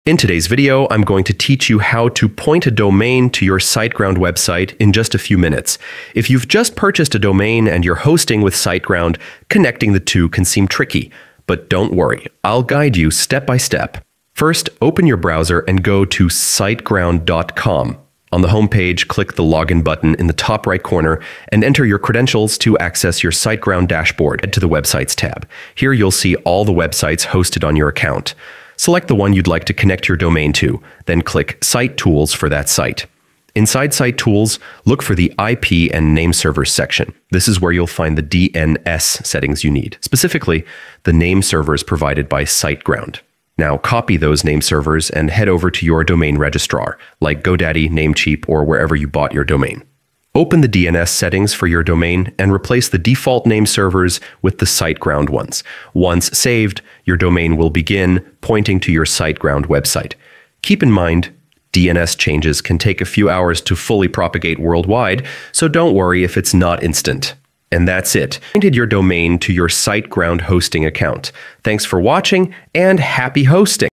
In today's video, I'm going to teach you how to point a domain to your SiteGround website in just a few minutes. If you've just purchased a domain and you're hosting with SiteGround, connecting the two can seem tricky. But don't worry, I'll guide you step by step. First, open your browser and go to siteground.com. On the homepage, click the Login button in the top right corner and enter your credentials to access your SiteGround dashboard. Head to the Websites tab. Here you'll see all the websites hosted on your account. Select the one you'd like to connect your domain to, then click Site Tools for that site. Inside Site Tools, look for the IP and Name Servers section. This is where you'll find the DNS settings you need, specifically the name servers provided by SiteGround. Now copy those name servers and head over to your domain registrar, like GoDaddy, Namecheap, or wherever you bought your domain. Open the DNS settings for your domain and replace the default name servers with the SiteGround ones. Once saved, your domain will begin pointing to your SiteGround website. Keep in mind, DNS changes can take a few hours to fully propagate worldwide, so don't worry if it's not instant. And that's it. Pointed your domain to your SiteGround hosting account. Thanks for watching and happy hosting!